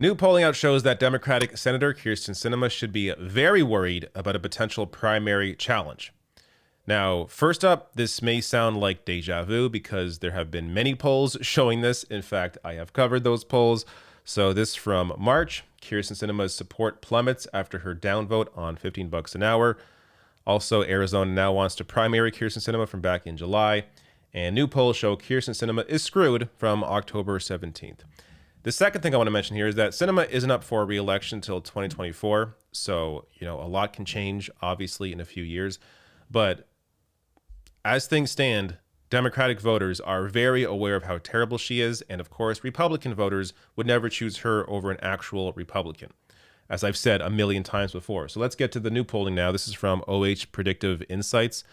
New polling out shows that Democratic Senator Kyrsten Sinema should be very worried about a potential primary challenge. Now, first up, this may sound like deja vu because there have been many polls showing this. In fact, I have covered those polls. So this from March, Kyrsten Sinema's support plummets after her downvote on $15 an hour. Also, Arizona now wants to primary Kyrsten Sinema from back in July. And new polls show Kyrsten Sinema is screwed from October 17th. The second thing I want to mention here is that Sinema isn't up for re-election until 2024. So, a lot can change, obviously, in a few years. But as things stand, Democratic voters are very aware of how terrible she is. And of course, Republican voters would never choose her over an actual Republican, as I've said a million times before. So let's get to the new polling now. This is from OH Predictive Insights.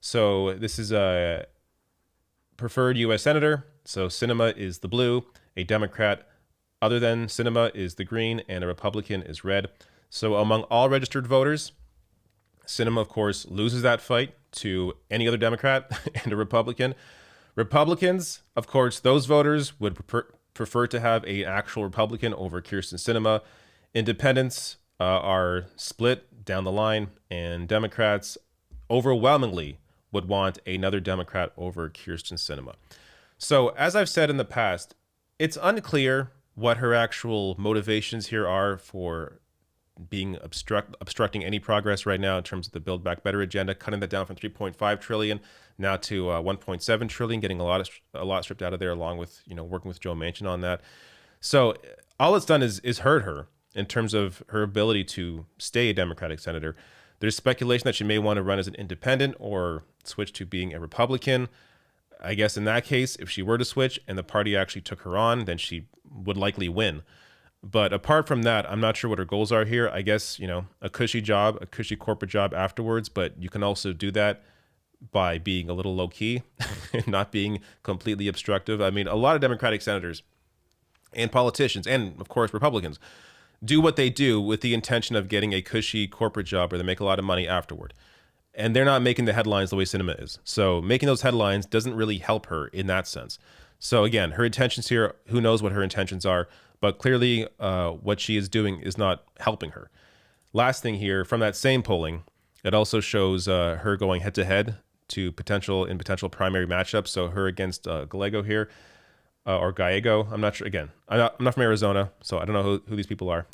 So this is a preferred U.S. Senator. So Sinema is the blue. A Democrat other than Sinema is the green, and a Republican is red. So among all registered voters, Sinema, of course, loses that fight to any other Democrat and a Republican. Republicans, of course, those voters would prefer to have an actual Republican over Kyrsten Sinema. Independents are split down the line, and Democrats overwhelmingly would want another Democrat over Kyrsten Sinema. So as I've said in the past, it's unclear what her actual motivations here are for being obstructing any progress right now in terms of the Build Back Better agenda, cutting that down from 3.5 trillion now to 1.7 trillion, getting a lot stripped out of there, along with working with Joe Manchin on that. So all it's done is hurt her in terms of her ability to stay a Democratic senator. There's speculation that she may want to run as an independent or switch to being a Republican. I guess in that case, if she were to switch and the party actually took her on, then she would likely win. But apart from that, I'm not sure what her goals are here. I guess, a cushy job, a cushy corporate job afterwards, but you can also do that by being a little low key and not being completely obstructive. I mean, a lot of Democratic senators and politicians, and of course, Republicans, do what they do with the intention of getting a cushy corporate job where they make a lot of money afterward. And they're not making the headlines the way Sinema is. So making those headlines doesn't really help her in that sense. So again, her intentions here, who knows what her intentions are, but clearly what she is doing is not helping her. Last thing here, from that same polling, it also shows her going head to head to potential primary matchups. So her against Gallego here, or Gallego. I'm not sure. Again, I'm not from Arizona, so I don't know who these people are.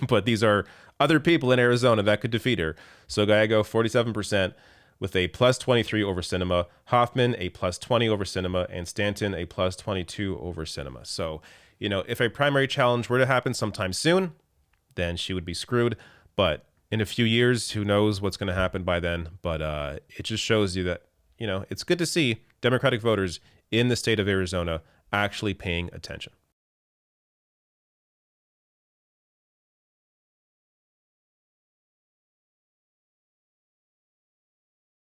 But these are other people in Arizona that could defeat her. So Gallego, 47%, with a plus 23 over Sinema. Hoffman, a plus 20 over Sinema. And Stanton, a plus 22 over Sinema. So, if a primary challenge were to happen sometime soon, then she would be screwed. But in a few years, who knows what's going to happen by then. But it just shows you that, it's good to see Democratic voters in the state of Arizona actually paying attention.